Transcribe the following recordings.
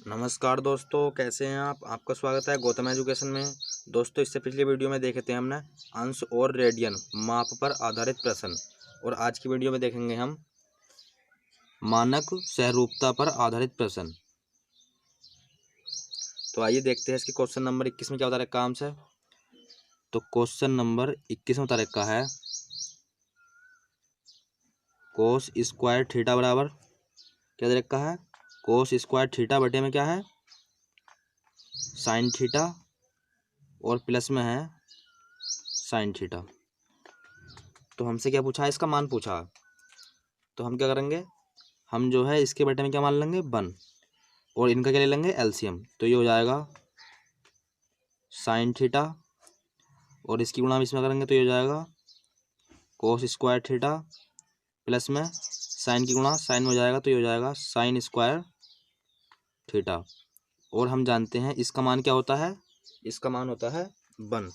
नमस्कार दोस्तों, कैसे हैं आप। आपका स्वागत है गौतम एजुकेशन में। दोस्तों, इससे पिछली वीडियो में देखे थे हमने अंश और रेडियन माप पर आधारित प्रश्न, और आज की वीडियो में देखेंगे हम मानक सहरूपता पर आधारित प्रश्न। तो आइए देखते हैं इसके क्वेश्चन नंबर 21 में क्या बता रखा है हमसे। तो क्वेश्चन नंबर 21 में बता रखा है कोस स्क्वायर थीटा बराबर क्या दे रखा है, कोस स्क्वायर थीटा बटे में क्या है साइन थीटा, और प्लस में है साइन थीटा। तो हमसे क्या पूछा है, इसका मान पूछा। तो हम क्या करेंगे, हम जो है इसके बटे में क्या मान लेंगे 1, और इनका क्या ले लेंगे एलसीएम। तो ये हो जाएगा साइन थीटा, और इसकी गुणा हम इसमें करेंगे तो ये हो जाएगा कोस स्क्वायर थीटा, प्लस में साइन की गुणा साइन में हो जाएगा तो ये हो जाएगा साइन स्क्वायर थीटा। और हम जानते हैं इसका मान क्या होता है, इसका मान होता है 1।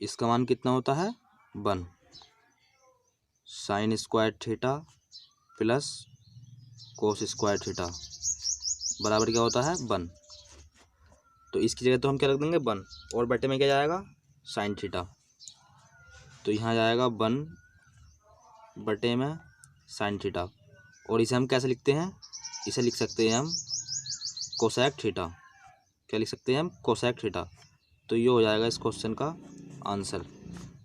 इसका मान कितना होता है 1। Sine square theta plus cos square theta बराबर क्या होता है 1। तो इसकी जगह तो हम क्या रख देंगे 1, और बटे में क्या जाएगा साइन थीटा। तो यहाँ जाएगा 1 बटे में साइन थीटा, और इसे हम कैसे लिखते हैं, इसे लिख सकते हैं हम कोसेक थीटा। क्या लिख सकते हैं हम कोसेक थीटा। तो ये हो जाएगा इस क्वेश्चन का आंसर,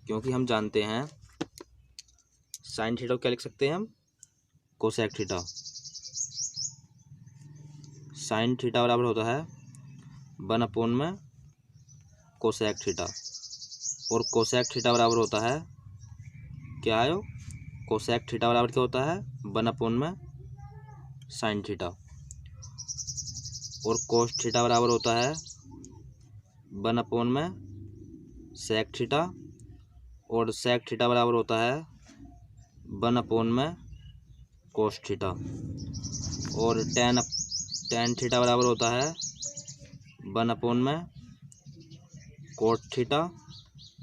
क्योंकि हम जानते हैं साइन थीटा को क्या लिख सकते हैं हम कोसेक थीटा। साइन थीटा बराबर होता है 1 में कोसेक थीटा, और कोसेक थीटा बराबर होता है क्या है, कोसेक थीटा बराबर क्या होता है 1 में साइन थीटा, और कोस थीटा बराबर होता है 1 में सेक थीटा, और सेक थीटा बराबर होता है 1 में कोस थीटा, और टेन थीटा बराबर होता है 1 में कोट थीटा,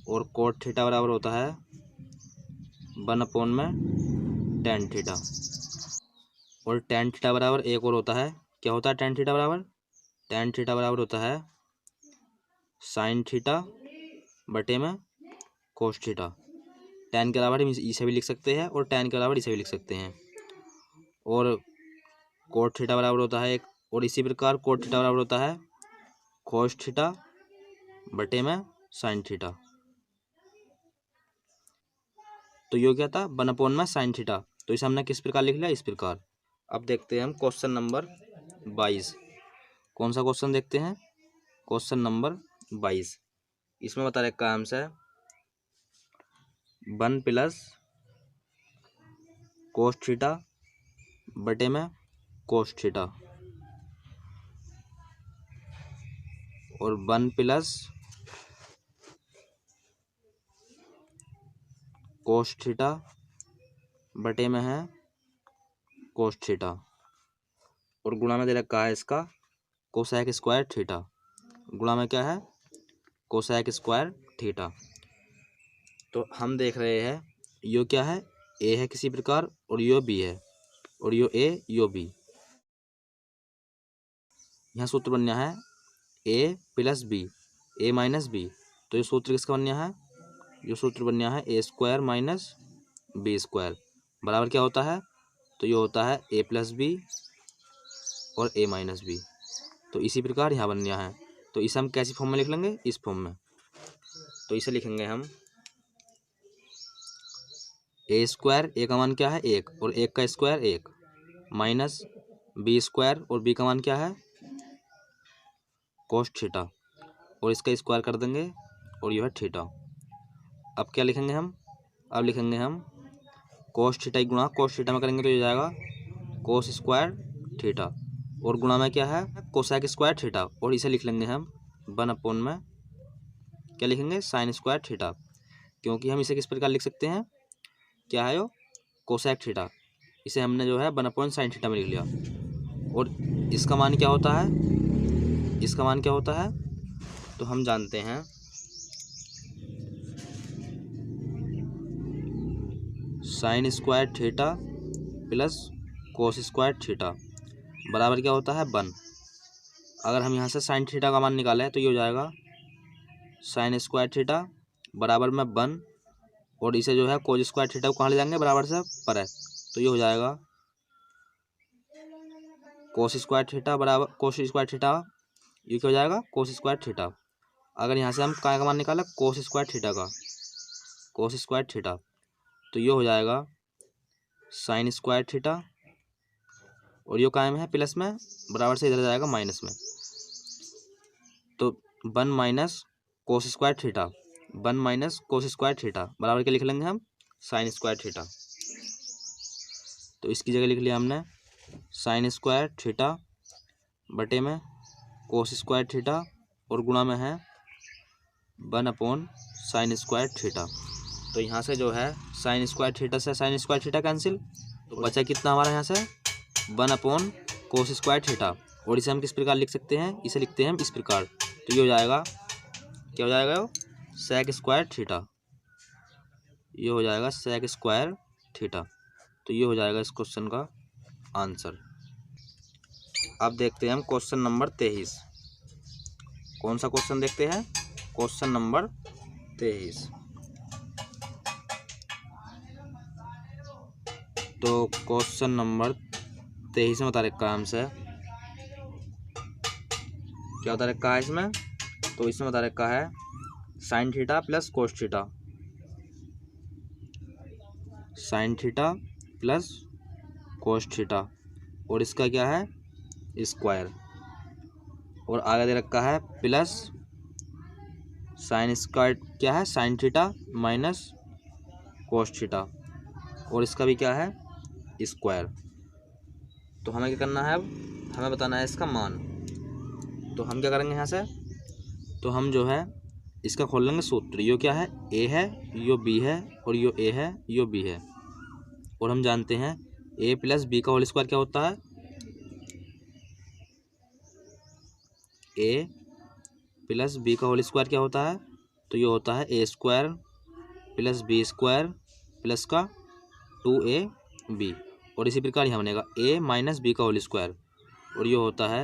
और कोट थीटा बराबर होता है 1 में टेन थीटा। और टेन थीटा बराबर एक और होता है, क्या होता है टेन थीटा बराबर, टेन थीटा बराबर होता है साइन थीटा बटे में कोस थीटा। टेन के बराबर हम इसे भी लिख सकते हैं, और टेन के बराबर इसे भी लिख सकते हैं। और कोट थीटा बराबर होता है एक, और इसी प्रकार कोट थीटा बराबर होता है कोस थीटा बटे में साइन थीटा। तो ये क्या था 1 में साइन थीटा। तो इसे हमने किस प्रकार लिख लिया, इस प्रकार। अब देखते हैं हम क्वेश्चन नंबर 22। कौन सा क्वेश्चन देखते हैं, क्वेश्चन नंबर 22। इसमें बता रखा है हमसे 1 प्लस कोस थीटा बटे में कोस थीटा, और 1 प्लस कोस थीटा बटे में है कोस थीटा, और गुणा में दे रखा है इसका कोसेक स्क्वायर थीटा। गुणा में क्या है कोसेक स्क्वायर थीटा। तो हम देख रहे हैं यो क्या है, ए है किसी प्रकार, और यो बी है, और यो ए यो बी। यहाँ सूत्र बनना है A plus B, A minus B. तो ये सूत्र किसका बनना है, ये सूत्र बनना है A square minus B square बराबर क्या होता है, तो ये होता है ए प्लस बी और ए माइनस बी। तो इसी प्रकार यहाँ बनना है। तो इसे हम कैसी फॉर्म में लिख लेंगे, इस फॉर्म में। तो इसे लिखेंगे हम ए स्क्वायर, ए का मान क्या है 1, और 1 का स्क्वायर 1, माइनस बी स्क्वायर, और बी का मान क्या है कोस थीटा, और इसका स्क्वायर कर देंगे, और यह है थीटा। अब क्या लिखेंगे हम, अब लिखेंगे हम कोस थीटा की गुणा कोस थीटा में करेंगे तो ये जाएगा कोस स्क्वायर थीटा, और गुणा में क्या है कोसेक स्क्वायर थीटा, और इसे लिख लेंगे हम 1 में क्या लिखेंगे साइन स्क्वायर थीटा। क्योंकि हम इसे किस प्रकार लिख सकते हैं, क्या है वो कोसेक थीटा, इसे हमने जो है 1 साइन थीटा में लिख लिया। और इसका मान क्या होता है, इसका मान क्या होता है, तो हम जानते हैं sine square theta plus cos square theta बराबर क्या होता है 1। अगर हम यहाँ से साइन थीटा का मान निकालें तो ये हो जाएगा साइन स्क्वायर थीटा बराबर में 1, और इसे जो है कोज स्क्वायर थीटा को कहाँ ले जाएंगे, बराबर से पर है, तो ये हो जाएगा कोस स्क्वायर थीटा बराबर कोस स्क्वायर थीटा, ये क्या हो जाएगा कोस स्क्वायर थीटा। अगर यहाँ से हम काय का मान निकालें कोस स्क्वायर थीटा का, कोस स्क्वायर थीटा, तो ये हो जाएगा साइन स्क्वायर थीटा, और ये काय में है प्लस में, बराबर से इधर जाएगा माइनस में, तो 1 minus cos square theta, 1 minus cos square theta बराबर क्या लिख लेंगे हम साइन स्क्वायर थीटा। तो इसकी जगह लिख लिया हमने साइन स्क्वायर थीटा बटे में कोस स्क्वायर थीटा, और गुणा में है 1 अपॉन साइन स्क्वायर थीटा। तो यहाँ से जो है साइन स्क्वायर थीटा से साइन स्क्वायर थीटा कैंसिल, तो बचा कितना हमारा यहाँ से 1 अपॉन कोस स्क्वायर थीटा, और इसे हम किस प्रकार लिख सकते हैं, इसे लिखते हैं हम इस प्रकार, तो ये हो जाएगा क्या हो जाएगा वो सेक स्क्वायर थीटा, ये हो जाएगा सेक स्क्वायर थीटा। तो ये हो जाएगा इस क्वेश्चन का आंसर। अब देखते हैं हम क्वेश्चन नंबर 23। कौन सा क्वेश्चन देखते हैं, क्वेश्चन नंबर 23। तो क्वेश्चन नंबर 23 में बता रखा है हमसे, क्या बता रखा है इसमें, तो इसमें बता रखा है sine theta plus cos theta, sine theta plus cos theta, और इसका क्या है स्क्वायर, और आगे दे रखा है प्लस साइन स्क्वायर क्या है sine theta minus cos theta, और इसका भी क्या है स्क्वायर। तो हमें क्या करना है, अब हमें बताना है इसका मान। तो हम क्या करेंगे यहाँ से, तो हम जो है इसका खोल लेंगे सूत्र। यो क्या है ए है, यो बी है, और यो ए है, यो बी है, और हम जानते हैं ए प्लस बी का होल स्क्वायर क्या होता है, ए प्लस बी का होल स्क्वायर क्या होता है, तो ये होता है A square plus B square plus का 2ab, और इसी प्रकार यहाँ बनेगा ए माइनस बी का होल स्क्वायर, और ये होता है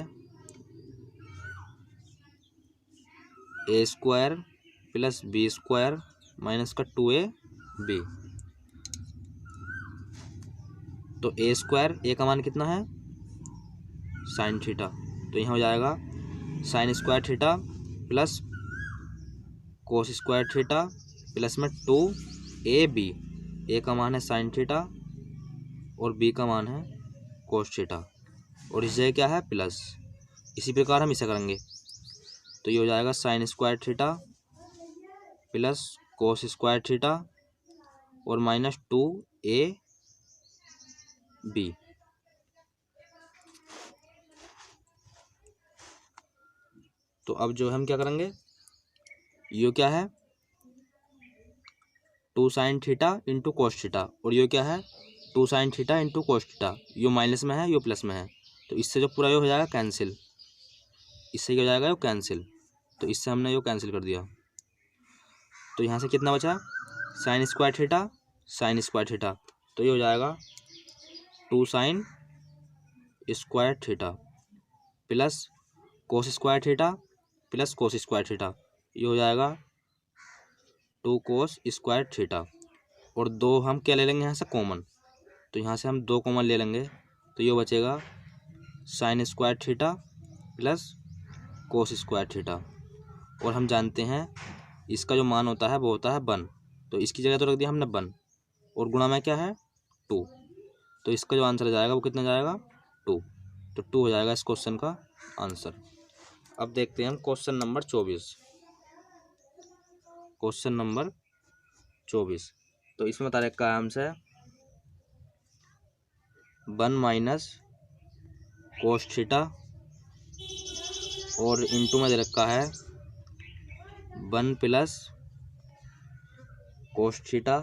A square plus B square minus का 2ab। तो ए स्क्वायर ए का मान कितना है साइन थीटा, तो यहाँ हो जाएगा sine square theta plus cos square theta plus में 2ab, ए का मान है साइन थीटा और बी का मान है कोस थीटा, और इस जगह क्या है प्लस। इसी प्रकार हम इसे करेंगे, तो ये हो जाएगा sine square theta plus cos square theta और माइनस 2ab। तो अब जो हम क्या करेंगे, ये क्या है 2 sine theta into cos theta, और ये क्या है 2 sine theta into cos theta, यो माइनस में है यो प्लस में है, तो इससे जो पूरा ये हो जाएगा कैंसिल, इससे क्या हो जाएगा यो कैंसिल, तो इससे हमने यो कैंसिल कर दिया। तो यहाँ से कितना बचा साइन स्क्वायर थीटा, तो ये हो जाएगा 2 sine square theta plus cos square theta plus cos square theta, ये हो जाएगा 2 कोस स्क्वायर थीटा, और 2 हम क्या ले लेंगे यहाँ से कॉमन, तो यहाँ से हम 2 कॉमन ले लेंगे, तो ये बचेगा sine square theta plus cos square theta, और हम जानते हैं इसका जो मान होता है वो होता है 1, तो इसकी जगह तो रख दिया हमने 1, और गुणा में क्या है 2, तो इसका जो आंसर जाएगा वो कितना जाएगा 2, तो 2 हो जाएगा इस क्वेश्चन का आंसर। अब देखते हैं हम क्वेश्चन नंबर 24। क्वेश्चन नंबर 24, तो इसमें बता रखा है हमसे 1 माइनस कोस थीटा, और इंटू में दे रखा है 1 प्लस कोस थीटा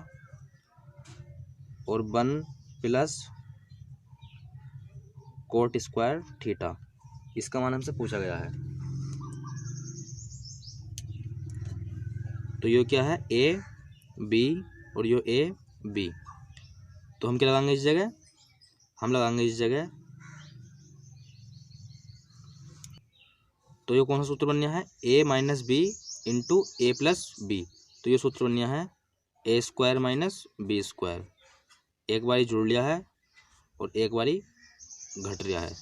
और 1 प्लस कोट स्क्वायर थीटा, इसका मान हमसे पूछा गया है। तो ये क्या है ए बी और ये ए बी, तो हम क्या लगाएंगे इस जगह, हम लगाएंगे इस जगह तो ये कौन सा सूत्र बन गया है, ए माइनस बी इंटू ए प्लस बी। तो ये सूत्र बन गया है A square minus B square. एक बारी जुड़ लिया है और एक बारी घट रहा है।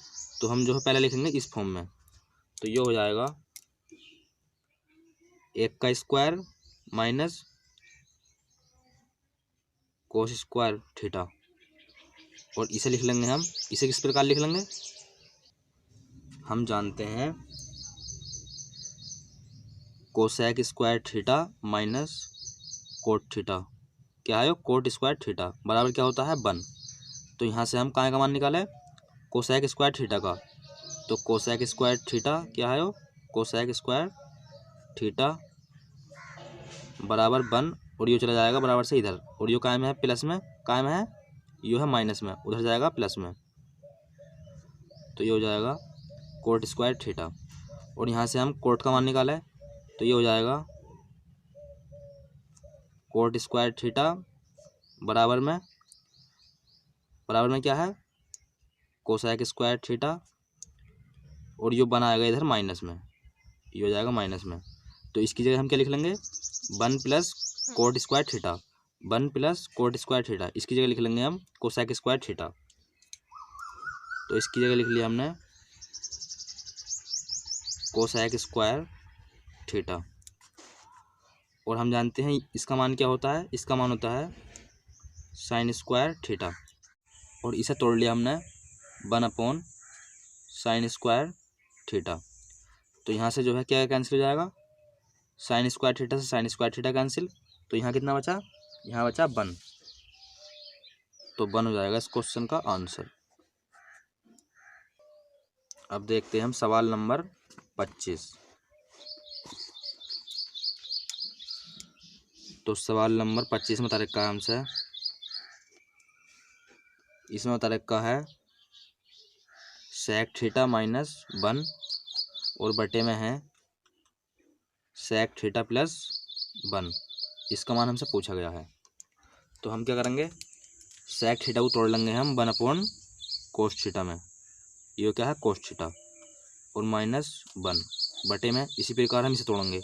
तो हम जो है पहले लिखेंगे इस फॉर्म में। तो ये हो जाएगा एक का square minus cos square theta, और इसे लिख लेंगे हम। इसे किस प्रकार लिख लेंगे, हम जानते हैं cosec square theta minus cot theta, क्या है, कोट स्क्वायर थीटा बराबर क्या होता है, 1। तो यहाँ से हम काय का मान निकाले, कोसेक स्क्वायर थीटा का। तो कोसेक स्क्वायर थीटा क्या है, कोसेक स्क्वायर थीटा बराबर 1, और ये चला जाएगा बराबर से इधर, और ये कायम है प्लस में, कायम है, ये है माइनस में, उधर जाएगा प्लस में। तो ये हो जाएगा कोट स्क्वायर थीटा, और यहाँ से हम कोट का मान निकाले। तो ये हो जाएगा कोट स्क्वायर थीटा बराबर में क्या है, कोसेक स्क्वायर थीटा, और ये बनाएगा इधर माइनस में, ये हो जाएगा माइनस में। तो इसकी जगह हम क्या लिख लेंगे, 1 plus coat square theta, 1 plus coat square theta. इसकी जगह लिख लेंगे हम कोसेक स्क्वायर थीटा। तो इसकी जगह लिख लिया हमने कोसेक स्क्वायर थीटा, और हम जानते हैं इसका मान क्या होता है, इसका मान होता है साइन स्क्वायर थीटा, और इसे तोड़ लिया हमने 1 साइन स्क्वायर थीटा। तो यहाँ से जो है क्या कैंसिल हो जाएगा, साइन स्क्वायर थीटा से साइन स्क्वायर थीटा कैंसिल। तो यहाँ कितना बचा, यहाँ बचा 1। तो 1 हो जाएगा इस क्वेश्चन का आंसर। अब देखते हैं हम सवाल नंबर 25। तो सवाल नंबर 25 में तारीख का आंसर, इसमें तारीख का है सेक थीटा माइनस 1, और बटे में है सेक थीटा प्लस 1। इसका मान हमसे पूछा गया है। तो हम क्या करेंगे, सेक थीटा को तोड़ लेंगे हम 1 कोस थीटा में, ये क्या है कोस थीटा, और माइनस 1 बटे में, इसी प्रकार हम इसे तोड़ेंगे।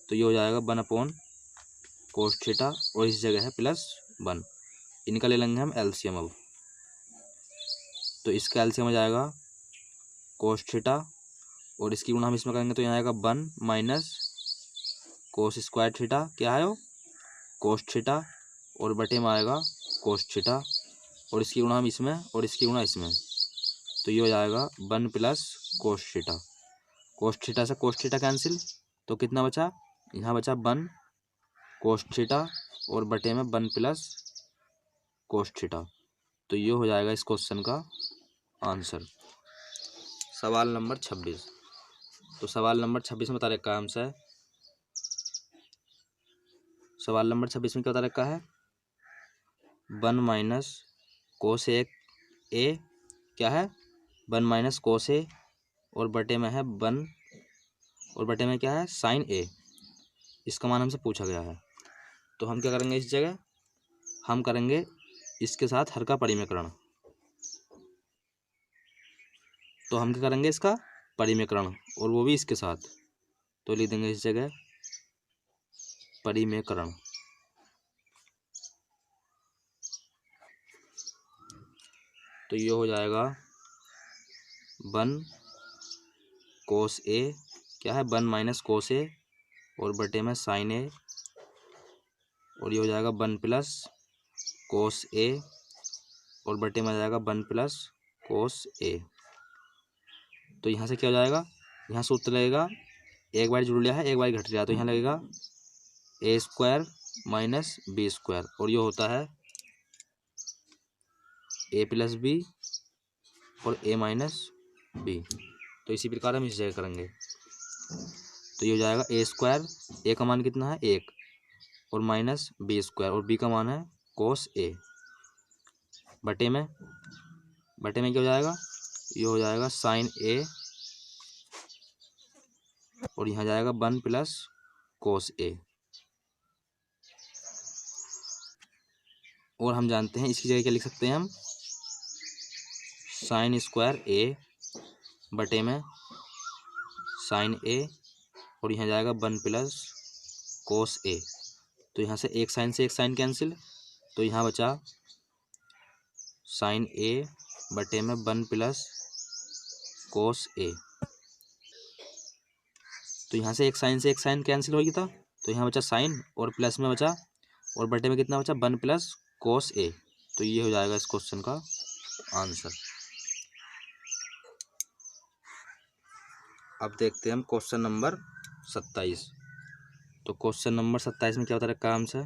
तो ये हो जाएगा 1 कोस थीटा, और इस जगह है प्लस 1। इनका ले लेंगे हम एलसीएम अब। तो इसका एलसीएम हो जाएगा कोस थीटा, और इसकी गुणा हम इसमें करेंगे तो यहाँ आएगा 1 माइनस कोस स्क्वायर थीटा, क्या है वो कोस थीटा, और बटे में आएगा कोस थीटा, और इसकी गुणा हम इसमें और इसकी गुणा इसमें। तो ये हो जाएगा 1 plus cos theta, cos theta से कोस थीटा कैंसिल। तो कितना बचा, यहाँ बचा 1 कोस थीटा, और बटे में 1 प्लस कोस थीटा। तो ये हो जाएगा इस क्वेश्चन का आंसर। सवाल नंबर 26। तो सवाल नंबर 26 में बता रखा है हमसे, सवाल नंबर 26 में क्या बता रखा है, 1 माइनस कोस ए, क्या है 1 माइनस कोस ए, और बटे में है 1, और बटे में क्या है साइन ए। इसका मान हमसे पूछा गया है। तो हम क्या करेंगे, इस जगह हम करेंगे इसके साथ हर का परिमेकरण। तो हम क्या करेंगे, इसका परिमेकरण, और वो भी इसके साथ। तो लिख देंगे इस जगह परिमेकरण। तो ये हो जाएगा 1 कोस ए, क्या है 1 माइनस कोस ए, और बटे में साइन ए, और ये हो जाएगा 1 प्लस कोस ए, और बटे में आ जाएगा 1 प्लस कोस ए। तो यहाँ से क्या हो जाएगा, यहाँ सूत्र लगेगा, एक बार जुड़ लिया है एक बार घट लिया, तो यहाँ लगेगा A square minus B square, और ये होता है ए प्लस बी और ए माइनस बी। तो इसी प्रकार हम इस जगह करेंगे। तो ये हो जाएगा ए स्क्वायर, ए का मान कितना है 1, और माइनस बी स्क्वायर, और बी का मान है कोस ए, बटे में क्या हो जाएगा, ये हो जाएगा साइन ए, और यहाँ जाएगा 1 प्लस कोस ए। और हम जानते हैं इसकी जगह क्या लिख सकते हैं हम, साइन स्क्वायर ए बटे में साइन ए और यहाँ जाएगा 1 प्लस कोस ए। तो यहाँ से एक साइन कैंसिल, तो यहाँ बचा साइन ए बटे में 1 प्लस कोस ए। तो यहाँ से एक साइन कैंसिल हो गया था, तो यहाँ बचा साइन और प्लस में बचा और बटे में कितना बचा 1 प्लस कोस ए। तो ये हो जाएगा इस क्वेश्चन का आंसर। अब देखते हैं हम क्वेश्चन नंबर 27। तो क्वेश्चन नंबर 27 में क्या बता रखा है आंसर,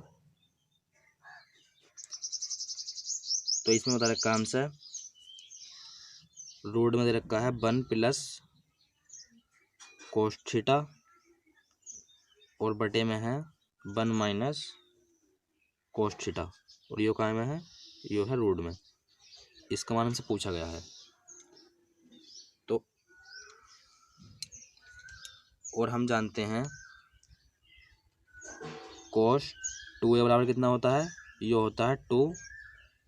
तो इसमें बता रखा है आंसर रूट में दे रखा है 1 प्लस कोस थीटा और बटे में है 1 माइनस कोस थीटा और यो कहाँ में है, यो है रूट में। इसका मान हमसे पूछा गया है। तो और हम जानते हैं कोस 2a बराबर कितना होता है, यो होता है 2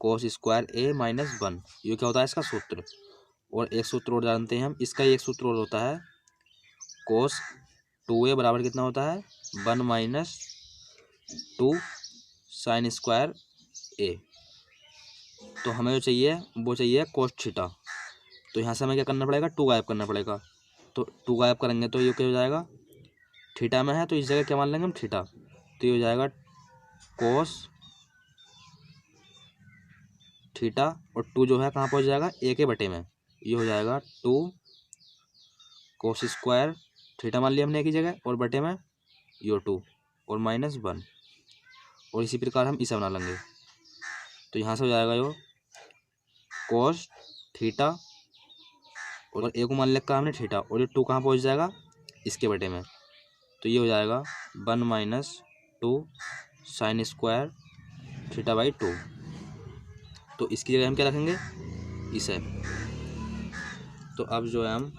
कोस स्क्वायर a माइनस 1। ये क्या होता है इसका सूत्र। और एक सूत्र और जानते हैं हम, इसका एक सूत्र और होता है कोस 2a बराबर कितना होता है 1 माइनस 2 साइन स्क्वायर a। तो हमें जो चाहिए वो चाहिए कोस थीटा। तो यहाँ से हमें क्या करना पड़ेगा, 2 गायब करना पड़ेगा। तो 2 गायब करेंगे तो ये क्या हो जाएगा, थीटा में है तो इस जगह क्या मान लेंगे हम थीटा। तो ये हो जाएगा कोस थीटा और 2 जो है कहाँ पहुँच जाएगा a के बटे में। ये हो जाएगा 2 कोस स्क्वायर थीटा मान लिया हमने एक ही जगह और बटे में यो 2 और माइनस 1। और इसी प्रकार हम इसे बना लेंगे। तो यहाँ से हो जाएगा यो कोस थीटा और ए को मान लिया हमने थीटा और ये 2 कहाँ पहुँच जाएगा इसके बटे में। तो ये हो जाएगा 1 minus 2 sine square theta by 2। तो इसकी जगह हम क्या रखेंगे इसे। तो अब जो है हम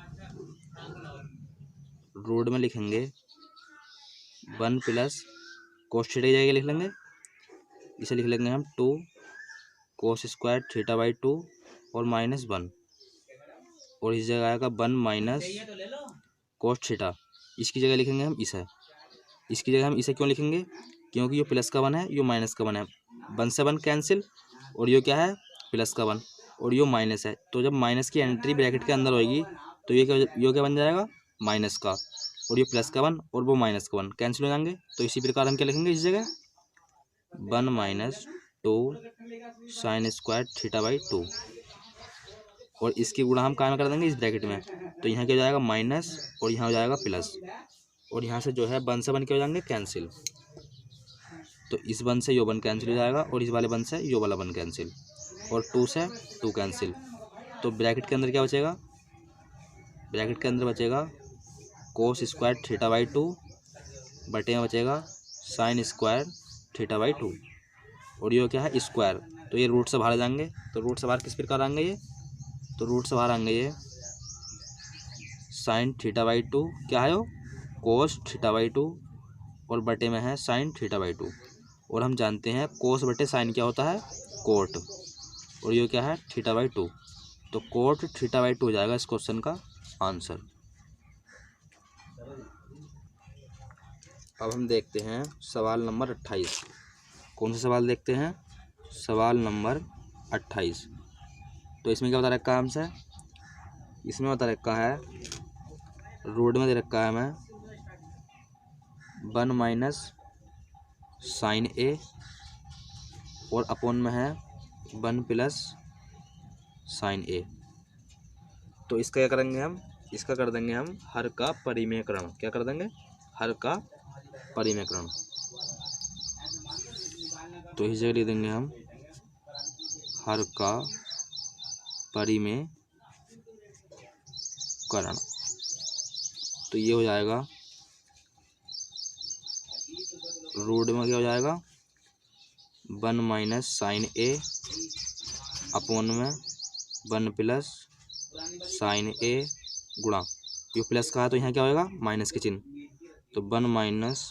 रूट में लिखेंगे 1 प्लस कोस थीटा की जगह लिख लेंगे, इसे लिख लेंगे हम 2 कोस स्क्वायर थीटा बाई 2 और माइनस 1। और इस जगह आएगा 1 माइनस कोस थीटा, इसकी जगह लिखेंगे हम इसे। इसकी जगह हम इसे क्यों लिखेंगे, क्योंकि ये प्लस का 1 है, ये माइनस का 1 है। 1 से 1 कैंसिल और ये क्या है प्लस का 1 और ये माइनस है। तो जब माइनस की एंट्री ब्रैकेट के अंदर होगी तो ये क्या बन जाएगा माइनस का, और ये प्लस का 1 और वो माइनस का 1 कैंसिल हो जाएंगे। तो इसी प्रकार हम क्या लिखेंगे इस जगह 1 minus 2 sine square theta by 2 और इसकी गुणा हम कहाँ में कर देंगे इस ब्रैकेट में। तो यहाँ क्या हो जाएगा माइनस और यहाँ हो जाएगा प्लस और यहाँ से जो है 1 से 1 क्या हो जाएंगे कैंसिल। तो इस 1 से यो 1 कैंसिल हो जाएगा और इस वाले 1 से यो वाला 1 कैंसिल और 2 से 2 कैंसिल। तो ब्रैकेट के अंदर क्या बचेगा, ब्रैकेट के अंदर बचेगा कोस स्क्वायर थीटा बाई 2 बटे में बचेगा साइन स्क्वायर थीटा बाई 2 और ये क्या है स्क्वायर। तो ये रूट से बाहर जाएंगे। तो रूट से बाहर किस प्रकार आएंगे ये, तो रूट से बाहर आएंगे ये साइन थीटा बाई 2 क्या है वो कोस थीटा बाई 2 और बटे में है साइन थीटा बाई 2। और हम जानते हैं कोस बटे साइन क्या होता है कोट और ये क्या है थीटा बाई 2। तो कोट थीटा बाई 2 हो जाएगा इस क्वेश्चन का आंसर। अब हम देखते हैं सवाल नंबर 28। कौन सा सवाल देखते हैं, सवाल नंबर 28। तो इसमें क्या बता रखा है हमसे, इसमें बता रखा है रूट में दे रखा है हमें 1 माइनस साइन ए और अपोन में है 1 प्लस साइन ए। तो इसका क्या करेंगे हम, इसका कर देंगे हम हर का परिमेयकरण। क्या कर देंगे हर का परिमेयकरण। तो इस जगह लिख देंगे हम हर का परिमेयकरण। तो ये हो जाएगा रूट में क्या हो जाएगा 1 माइनस साइन ए अपोन में 1 प्लस साइन ए गुणा ये प्लस का है तो यहाँ क्या होगा माइनस के चिन्ह। तो 1 माइनस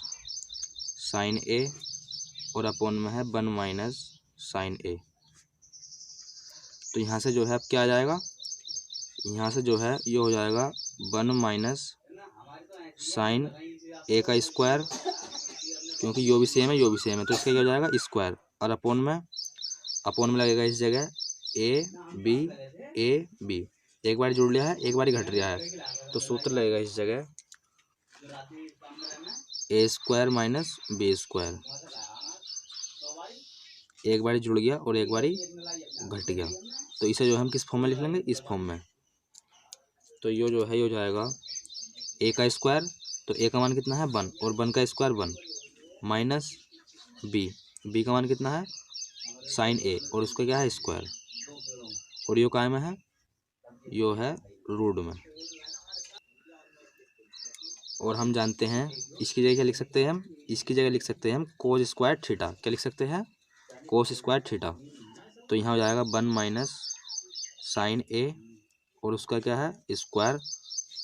साइन ए और अपोन में है 1 माइनस साइन ए। तो यहाँ से जो है अब क्या आ जाएगा, यहाँ से जो है ये हो जाएगा 1 माइनस साइन ए का स्क्वायर, क्योंकि यो भी सेम है यो भी सेम है तो इसका क्या हो जाएगा स्क्वायर, और अपोन में लगेगा इस जगह ए बी, एक बार जुड़ लिया है एक बार घट रहा है तो सूत्र लगेगा इस जगह ए स्क्वायर माइनस बी स्क्वायर, एक बार जुड़ गया और एक बार घट गया तो इसे जो हम किस फॉर्म में लिख लेंगे, इस फॉर्म में। तो यो जो है ये हो जाएगा ए का स्क्वायर, तो ए का मान कितना है 1 और 1 का स्क्वायर 1 माइनस बी का मान कितना है साइन ए और उसका क्या है स्क्वायर, और यो काय में है, यो है रूट में। और हम जानते हैं इसकी जगह क्या लिख सकते हैं हम, इसकी जगह लिख सकते हैं हम कोस स्क्वायर थीटा, क्या लिख सकते हैं कोस स्क्वायर थीटा। तो यहाँ हो जाएगा 1 माइनस साइन ए और उसका क्या है स्क्वायर,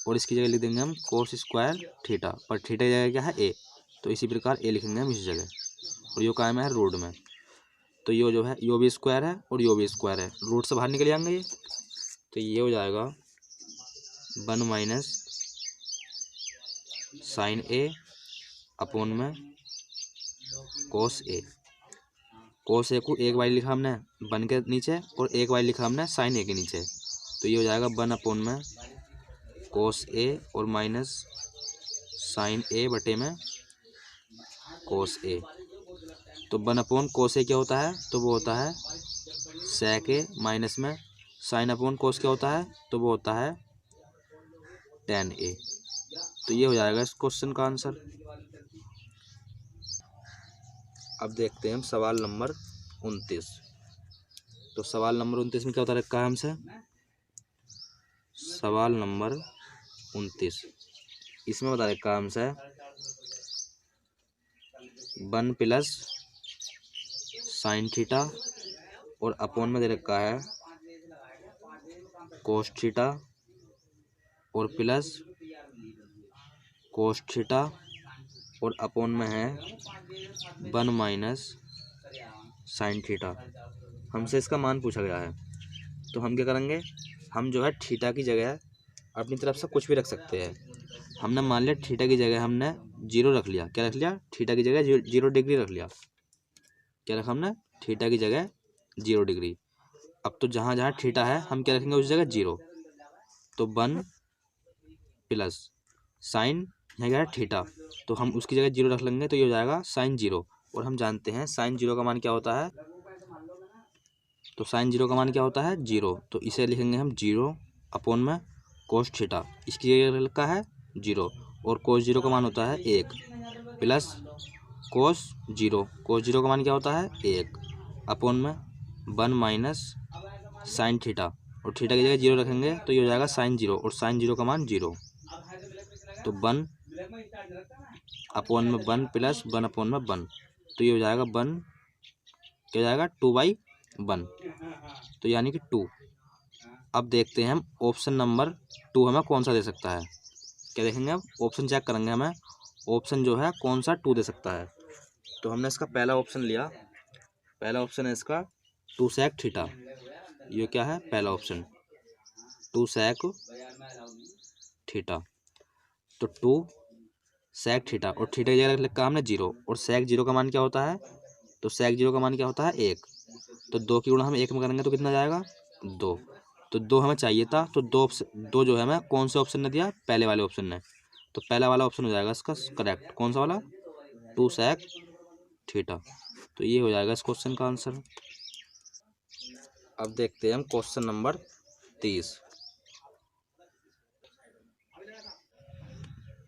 और इसकी जगह लिख देंगे हम कोस स्क्वायर थीटा, पर थीटा की जगह क्या है ए, तो इसी प्रकार ए लिखेंगे हम इस जगह, और यो काय में है रूट में। तो यो जो है यो भी स्क्वायर है और यो भी स्क्वायर है, रूट से बाहर निकल जाएंगे ये, तो ये हो जाएगा 1 माइनस साइन ए अपोन में कोस ए को एक बार लिखा हमने 1 के नीचे और एक बार लिखा हमने साइन ए के नीचे, तो ये हो जाएगा 1 अपोन में कोस ए और माइनस साइन ए बटे में कोस ए। तो 1 अपोन कोस ए क्या होता है, तो वो होता है सेक ए माइनस में साइन अपोन कोस क्या होता है, तो वो होता है टेन ए। तो ये हो जाएगा इस क्वेश्चन का आंसर। अब देखते हैं हम सवाल नंबर 29। तो सवाल नंबर 29 में क्या बता रखा है हमसे, सवाल नंबर 29 इसमें बता रखा है हमसे 1 प्लस साइन थीटा और अपोन में दे रखा है कोस थीटा और प्लस कोस थीटा और अपोन में है 1 माइनस साइन थीटा। हमसे इसका मान पूछा गया है, तो हम क्या करेंगे, हम जो है थीटा की जगह अपनी तरफ से कुछ भी रख सकते हैं। हमने मान लिया थीटा की जगह हमने 0 रख लिया, क्या रख लिया, थीटा की जगह 0 डिग्री रख लिया, क्या रखा हमने थीटा की जगह 0 डिग्री। अब तो जहाँ जहाँ थीटा है हम क्या रखेंगे उस जगह 0, तो 1 प्लस साइन यहाँ क्या है थीटा, तो हम उसकी जगह 0 रख लेंगे तो ये हो जाएगा साइन 0, और हम जानते हैं साइन 0 का मान क्या होता है, तो साइन 0 का मान क्या होता है 0, तो इसे लिखेंगे हम 0 अपोन में कोस थीटा, इसकी जगह लिखा है 0 और कोस 0 का मान होता है 1 प्लस कोस 0 का मान क्या होता है 1 अपोन में 1 माइनस साइन थीटा, और थीटा की जगह 0 रखेंगे तो ये हो जाएगा साइन 0 और साइन 0 का मान 0, तो 1 अपोन में 1 प्लस 1 अपोन में 1, तो ये हो जाएगा 1 क्या हो जाएगा 2/1, तो यानी कि 2। अब देखते हैं हम ऑप्शन नंबर 2 हमें कौन सा दे सकता है, क्या देखेंगे अब ऑप्शन चेक करेंगे हमें ऑप्शन जो है कौन सा 2 दे सकता है। तो हमने इसका पहला ऑप्शन लिया, पहला ऑप्शन है इसका 2 सेक थीटा, ये क्या है पहला ऑप्शन 2 सेक थीटा, तो 2 सेक थीटा और थीटा की जगह लिखा हमने 0 और सेक 0 का मान क्या होता है, तो सेक 0 का मान क्या होता है 1, तो 2 की गुणा हम 1 में करेंगे तो कितना जाएगा 2, तो 2 हमें चाहिए था, तो 2 जो है हमें कौन से ऑप्शन ने दिया, पहले वाले ऑप्शन ने, तो पहला वाला ऑप्शन हो जाएगा इसका करेक्ट, कौन सा वाला 2 सेक थीटा, तो ये हो जाएगा इस क्वेश्चन का आंसर। अब देखते हैं हम क्वेश्चन नंबर 30।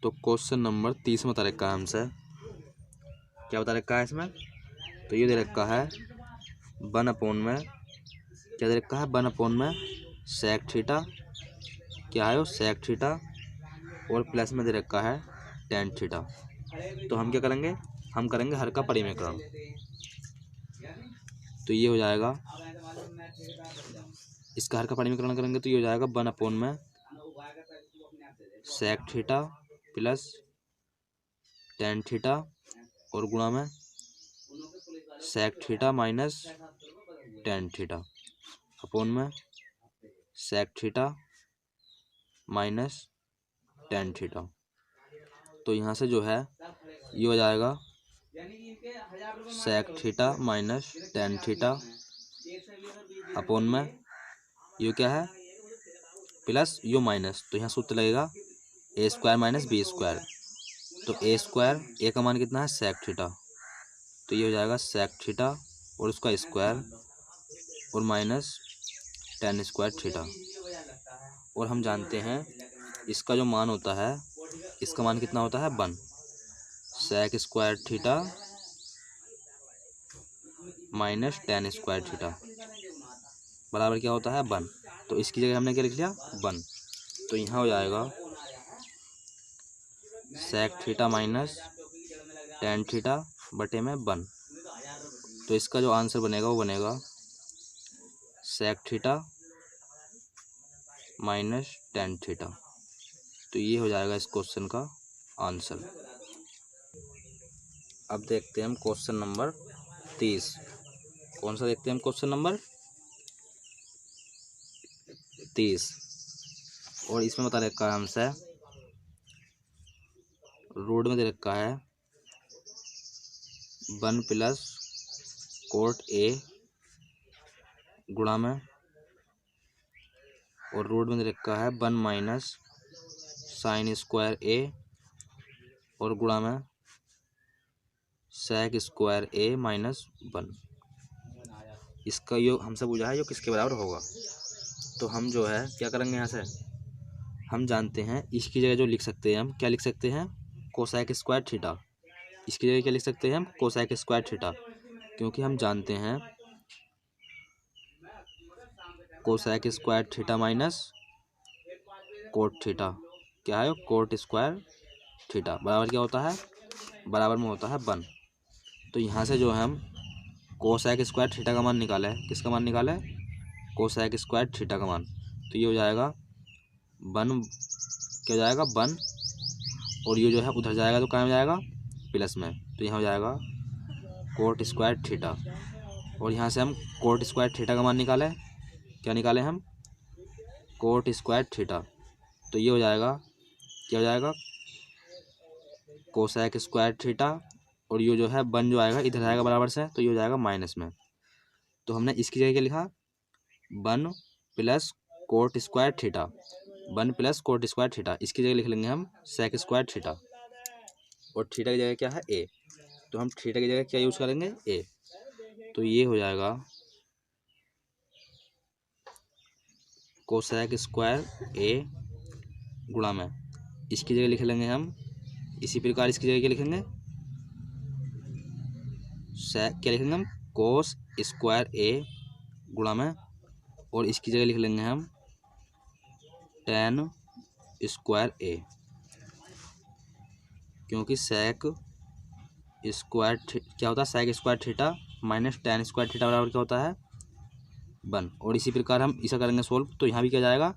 तो क्वेश्चन नंबर 30 में बता रखा है हमसे, क्या बता रखा है इसमें, तो ये दे रखा है 1 अपोन में क्या दे रखा है 1 अपोन में सेक थीटा, क्या है वो सेक थीटा और प्लस में दे रखा है टेन थीटा। तो हम क्या करेंगे, हम करेंगे हर का परिमेयकरण, तो ये हो जाएगा इसका हर का परिमेयकरण करेंगे तो ये हो जाएगा 1 अपोन में sec theta plus tan theta और गुणा में sec theta minus tan theta upon में sec theta minus tan theta. तो यहाँ से जो है ये हो जाएगा sec theta minus tan theta upon में यू क्या है प्लस यू माइनस, तो यहाँ सूत्र लगेगा A square minus B square. तो ए स्क्वायर ए का मान कितना है सेक थीटा, तो ये हो जाएगा सेक थीटा और उसका स्क्वायर और माइनस टेन स्क्वायर थीटा। और हम जानते हैं इसका जो मान होता है, इसका मान कितना होता है 1 sec square theta minus tan square theta बराबर क्या होता है 1। तो इसकी जगह हमने क्या लिख लिया 1। तो यहाँ हो जाएगा sec theta minus tan theta बटे में 1। तो इसका जो आंसर बनेगा वो बनेगा sec theta minus tan theta. तो ये हो जाएगा इस क्वेश्चन का आंसर। अब देखते हैं हम क्वेश्चन नंबर 30। कौन सा देखते हैं हम क्वेश्चन नंबर 30। और इसमें बता रखा है हमसे रोड में दे रखा है 1 प्लस कोट ए गुणा में, और रोड में दे रखा है 1 माइनस साइन स्क्वायर ए और गुणा में सेक स्क्वायर ए माइनस 1। इसका योग हमसे पूछा है जो किसके बराबर होगा। तो हम जो है क्या करेंगे, यहाँ से हम जानते हैं इसकी जगह जो लिख सकते हैं हम क्या लिख सकते हैं कोसेक स्क्वायर थीटा। इसकी जगह क्या लिख सकते हैं हम कोसेक स्क्वायर थीटा, क्योंकि हम जानते हैं cosec square theta minus cot theta क्या है कोट स्क्वायर थीटा बराबर क्या होता है बराबर में होता है 1। तो यहाँ से जो है हम कोसेक स्क्वायर थीटा का मान निकाले, किसका मान निकाले कोसेक स्क्वायर थीटा का मान। तो ये हो जाएगा 1 क्या हो जाएगा 1 और ये जो है उधर जाएगा तो कहाँ हो जाएगा प्लस में, तो यहाँ हो जाएगा कोट स्क्वायर थीटा। और यहाँ से हम कोट स्क्वायर थीटा का मान निकाले, क्या निकाले हम कोट स्क्वायर थीटा। तो ये हो जाएगा क्या हो जाएगा कोसेक स्क्वायर थीटा और ये जो है 1 जो आएगा इधर आएगा बराबर से, तो ये हो जाएगा माइनस में। तो हमने इसकी जगह क्या लिखा 1 plus coat square theta 1 plus coat square theta. इसकी जगह लिख लेंगे हम सेक स्क्वायर थीटा और थीटा की जगह क्या है ए, तो हम थीटा की जगह क्या यूज़ करेंगे ए। तो ये हो जाएगा कोसेक स्क्वायर ए गुणा में, इसकी जगह लिख लेंगे हम इसी प्रकार इसकी जगह क्या लिखेंगे क्या लिखेंगे हम कोस स्क्वायर ए गुणा में, और इसकी जगह लिख लेंगे हम टेन स्क्वायर ए, क्योंकि सेक स्क्वायर क्या होता है sec square theta minus tan square theta बराबर क्या होता है 1। और इसी प्रकार हम इसे करेंगे सोल्व, तो यहाँ भी क्या जाएगा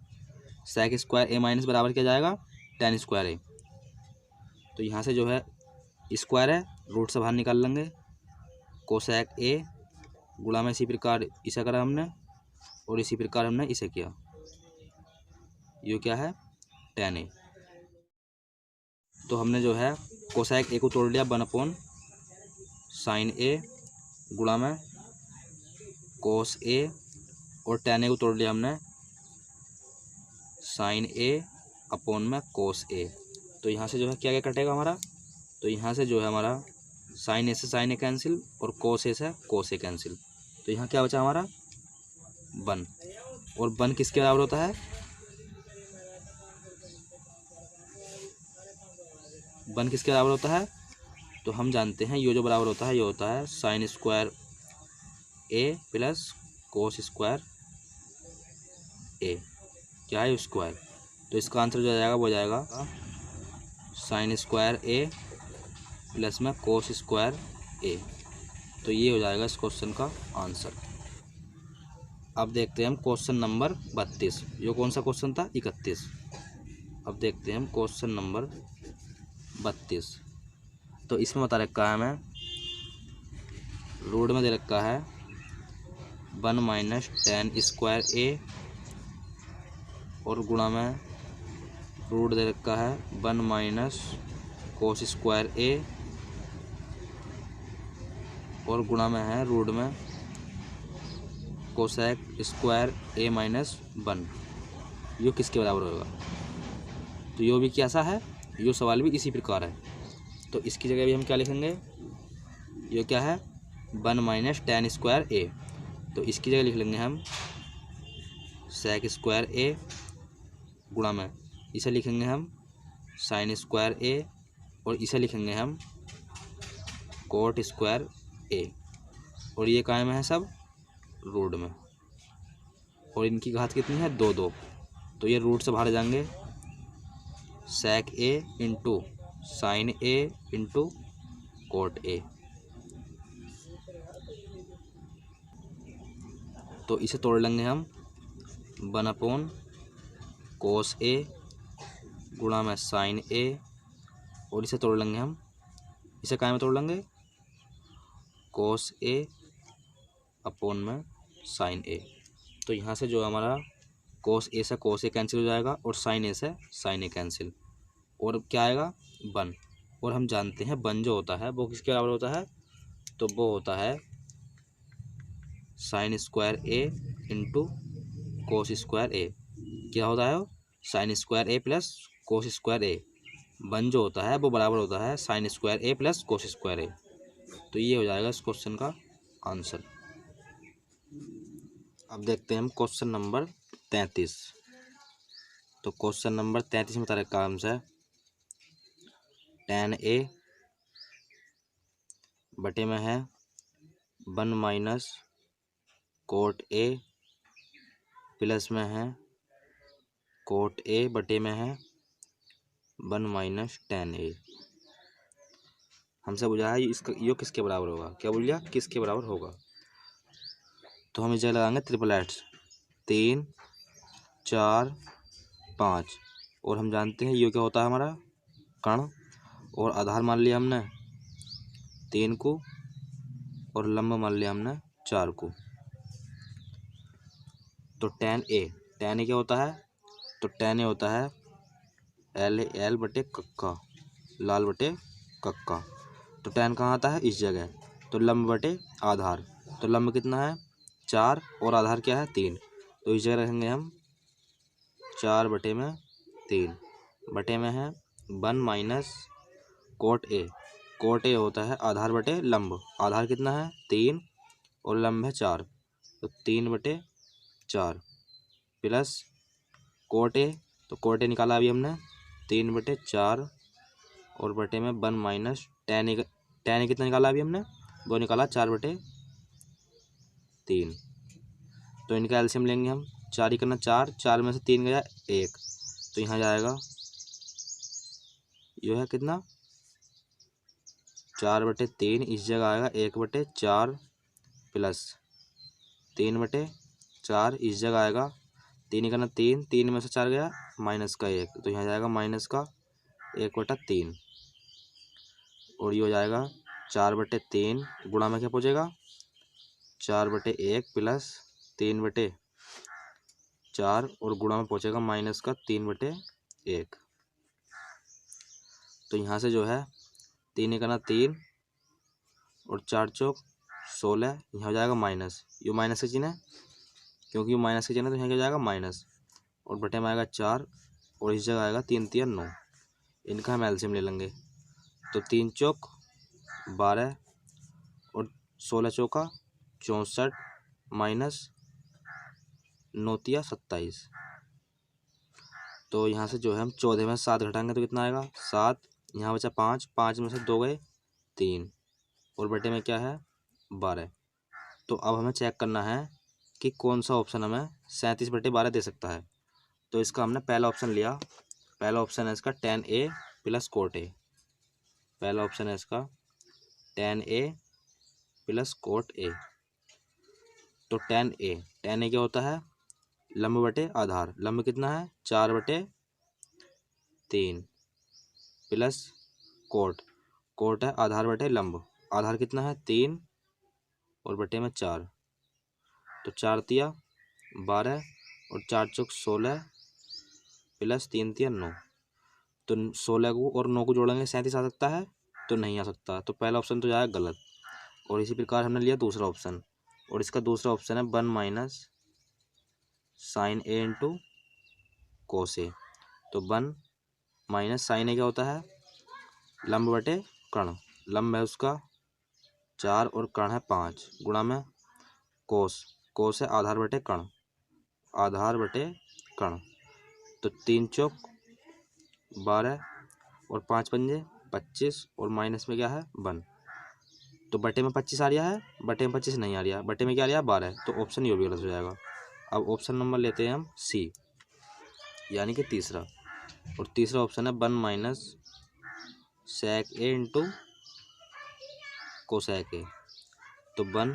सेक स्क्वायर ए माइनस बराबर क्या जाएगा टेन स्क्वायर ए। तो यहाँ से जो है स्क्वायर है रूट से बाहर निकाल लेंगे कोसेक ए गुणा में इसी प्रकार इसे करा हमने और इसी प्रकार हमने इसे किया, ये क्या है टेन ए। तो हमने जो है कोसेक ए को तोड़ लिया 1 साइन ए गुणा में कोस ए और टेन ए को तोड़ लिया हमने साइन ए अपॉन में कोस ए। तो यहाँ से जो है क्या क्या कटेगा हमारा, तो यहाँ से जो है हमारा साइन ए से साइन ए कैंसिल और कोस ए से कोस ए कैंसिल। तो यहाँ क्या बचा हमारा 1, और 1 किसके बराबर होता है 1 किसके बराबर होता है, तो हम जानते हैं ये जो बराबर होता है ये होता है साइन स्क्वायर ए प्लस कोस स्क्वायर ए क्या है स्क्वायर। तो इसका आंसर जो आ जाएगा वो आ जाएगा साइन स्क्वायर ए प्लस में कोस स्क्वायर ए। तो ये हो जाएगा इस क्वेश्चन का आंसर। अब देखते हैं हम क्वेश्चन नंबर 32। ये कौन सा क्वेश्चन था 31। अब देखते हैं हम क्वेश्चन नंबर 32। तो इसमें बता रखा है हमें रोड में दे रखा है 1 माइनस टेन स्क्वायर ए और गुणा में रूट दे रखा है 1 माइनस कोस स्क्वायर ए और गुणा में है रूट में कोसेक स्क्वायर ए माइनस 1। यो किसके बराबर होगा? तो यो भी कैसा है, यो सवाल भी इसी प्रकार है। तो इसकी जगह भी हम क्या लिखेंगे, ये क्या है 1 माइनस टेन स्क्वायर ए। तो इसकी जगह लिख लेंगे हम सेक स्क्वायर ए गुणा में इसे लिखेंगे हम साइन स्क्वायर ए और इसे लिखेंगे हम कोट स्क्वायर ए। और ये काय में है सब रूट में, और इनकी घात कितनी है 2 तो ये रूट से बाहर जाएंगे। Sec A into sine A into cot A. तो इसे तोड़ लेंगे हम 1 कोस ए गुणा में साइन ए और इसे तोड़ लेंगे हम, इसे काय में तोड़ लेंगे कोस ए अपॉन में साइन ए। तो यहाँ से जो हमारा कोस ए से कोस ए कैंसिल हो जाएगा और साइन ए से साइन ए कैंसिल, और क्या आएगा 1। और हम जानते हैं 1 जो होता है वो किसके बराबर होता है, तो वो होता है साइन स्क्वायर ए इंटू कोस स्क्वायर ए। क्या होता है साइन स्क्वायर ए प्लस कोस स्क्वायर ए। 1 जो होता है वो बराबर होता है साइन स्क्वायर ए प्लस कोस स्क्वायर ए। तो ये हो जाएगा इस क्वेश्चन का आंसर। अब देखते हैं हम क्वेश्चन नंबर 33। तो क्वेश्चन नंबर 33 में बता काम से tan ए बटे में है 1 माइनस कोट ए प्लस में है कोट ए बटे में है 1 माइनस tan ए। हमसे पूछा है इसका यो किसके बराबर होगा, क्या बोल लिया किसके बराबर होगा। तो हम इस जगह लगाएंगे ट्रिपल एट्स 3 4 5 और हम जानते हैं यो क्या होता है हमारा कण, और आधार मान लिया हमने 3 को और लंब मान लिया हमने 4 को। तो tan ए क्या होता है, तो tan ए होता है एल बटे कक्का लाल बटे कक्का। तो tan कहाँ आता है इस जगह, तो लंब बटे आधार। तो लंब कितना है 4 और आधार क्या है 3। तो इस जगह रखेंगे हम 4 बटे में 3 बटे में है 1 माइनस कोट ए होता है आधार बटे लंब। आधार कितना है 3 और लंब है 4, तो 3 बटे 4 प्लस कोट ए, तो कोट ए निकाला अभी हमने 3 बटे 4 और बटे में 1 माइनस tan ए कितना निकाला अभी हमने, वो निकाला 4 बटे 3। तो इनका एलसीएम लेंगे हम 4 ही करना 4 में से 3 गया 1, तो यहाँ जाएगा यह है कितना 4 बटे 3 इस जगह आएगा 1 बटे 4 प्लस 3 बटे 4 इस जगह आएगा 3 ही करना 3 में से 4 गया माइनस का 1, तो यहाँ जाएगा माइनस का 1 बटा 3 और ये हो जाएगा 4 बटे 3 गुणा में क्या पहुँचेगा 4 बटे 1 प्लस 3 बटे 4 और गुणा में पहुँचेगा माइनस का 3 बटे 1। तो यहाँ से जो है 3 करना 3 और 4 चौक 16, यहाँ हो जाएगा माइनस, ये माइनस का चिन्ह है क्योंकि ये माइनस का चिन्ह है तो यहाँ क्या हो जाएगा माइनस, और बटे में आएगा 4 और इस जगह आएगा 3 3 9। इनका हम एलसीएम ले लेंगे, तो 3 चौक 12 और 16 चौका 64 माइनस 9 तिया 27। तो यहाँ से जो है हम 14 में 7 घटाएंगे तो कितना आएगा 7, यहाँ बचा 5 में से 2 गए 3 और बटे में क्या है 12। तो अब हमें चेक करना है कि कौन सा ऑप्शन हमें 37 बटे 12 दे सकता है। तो इसका हमने पहला ऑप्शन लिया, पहला ऑप्शन है इसका tan A plus cot A. पहला ऑप्शन है इसका tan A plus coat A. तो tan ए क्या होता है लंब बटे आधार, लंब कितना है 4 बटे 3 प्लस कोट है आधार बटे लंब, आधार कितना है 3 और बटे में 4, तो 4 तिया 12 और 4 चौक 16 प्लस 3 तिया 9। तो 16 को और 9 को जोड़ेंगे 37 आ सकता है? तो नहीं आ सकता, तो पहला ऑप्शन तो जाएगा गलत। और इसी प्रकार हमने लिया दूसरा ऑप्शन, और इसका दूसरा ऑप्शन है 1 minus sign A into cos ए। तो 1 माइनस साइन ए क्या होता है? लंब बटे कर्ण। लंब है उसका 4 और कर्ण है 5 गुणा में कोस। कोस है आधार बटे कर्ण, आधार बटे कर्ण। तो 3 चौक 12 और 5 पंजे 25 और माइनस में क्या है 1। तो बटे में 25 आ रहा है, बटे में 25 नहीं आ रहा, बटे में क्या आ रहा है 12। तो ऑप्शन ये भी गलत हो जाएगा। अब ऑप्शन नंबर लेते हैं हम सी, यानी कि तीसरा। और तीसरा ऑप्शन है 1 minus sec A into cosec A. तो 1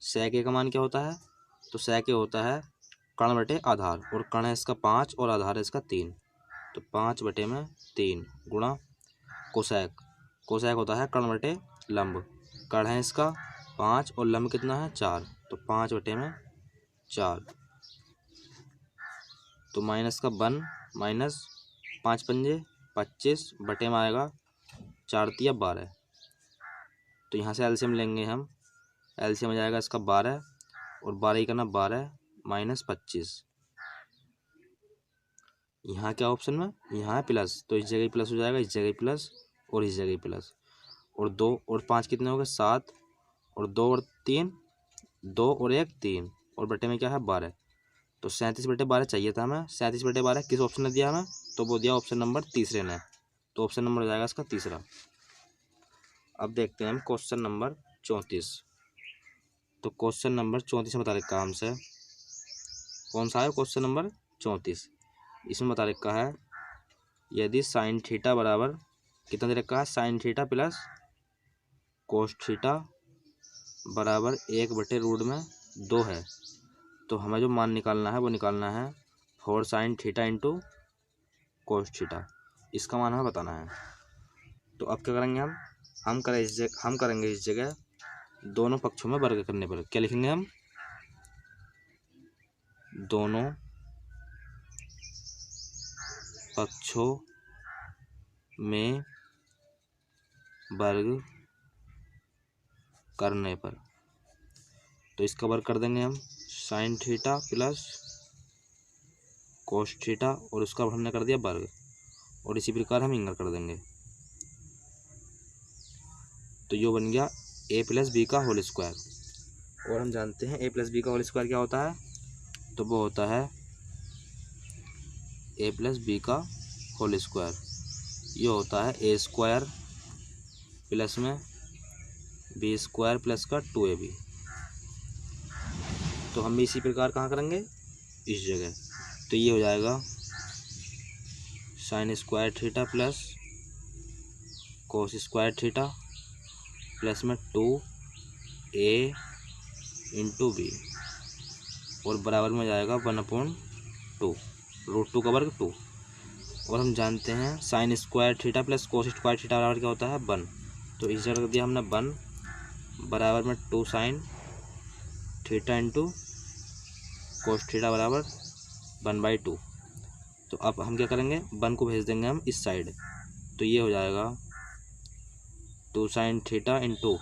सेक ए का मान क्या होता है? तो सेक ए होता है कर्ण बटे आधार, और कर्ण है इसका 5 और आधार है इसका 3। तो 5 बटे में 3 गुणा कोसेक। कोसेक होता है कर्ण बटे लंब। कर्ण है इसका 5 और लंब कितना है 4, तो 5 बटे में 4। तो माइनस का 1 माइनस 5 पंजे 25 बटे में आएगा 4 तिया 12। तो यहाँ से एलसीएम लेंगे हम, एलसीएम में जाएगा इसका 12 और 12 ही करना 12 माइनस 25। यहाँ क्या ऑप्शन में? यहाँ है प्लस, तो इस जगह प्लस हो जाएगा, इस जगह प्लस और इस जगह प्लस। और 2 और 5 कितने हो गए 7, और 2 और 3 2 और 1 3, और बटे में क्या है 12। तो 37 बटे 12 चाहिए था हमें। 37 बटे 12 किस ऑप्शन ने दिया हमें? तो वो दिया ऑप्शन नंबर तीसरे ने। तो ऑप्शन नंबर हो जाएगा इसका तीसरा। अब देखते हैं हम क्वेश्चन नंबर 34। तो क्वेश्चन नंबर 34 में बता रखा है हमसे, कौन सा है क्वेश्चन नंबर 34? इसमें बता रखा है यदि साइन थीटा बराबर कितना दे रखा है? Sine theta plus cos theta बराबर 1/√2 है। तो हमें जो मान निकालना है वो निकालना है 4 sign theta into cos theta. इसका मान हमें बताना है। तो अब क्या करेंगे हम करेंगे इस जगह दोनों पक्षों में वर्ग करने पर क्या लिखेंगे हम? दोनों पक्षों में वर्ग करने पर। तो इसका वर्ग कर देंगे हम sine theta plus cos theta, और उसका हमने कर दिया वर्ग, और इसी प्रकार हम इंगर कर देंगे। तो ये बन गया a प्लस बी का होल स्क्वायर। और हम जानते हैं a प्लस बी का होल स्क्वायर क्या होता है? तो वो होता है a प्लस बी का होल स्क्वायर। ये होता है a स्क्वायर प्लस में बी स्क्वायर प्लस का 2ab। तो हम भी इसी प्रकार कहाँ करेंगे? इस जगह। तो ये हो जाएगा sine square theta plus cos square theta plus में 2a इंटू बी, और बराबर में जाएगा 1/2 √2 का वर्ग 2। और हम जानते हैं sine square theta plus cos square theta बराबर क्या होता है 1। तो इस जगह दिया हमने 1 बराबर में 2 sine theta into cos theta बराबर 1/2। तो अब हम क्या करेंगे? 1 को भेज देंगे हम इस साइड। तो ये हो जाएगा 2 sine theta into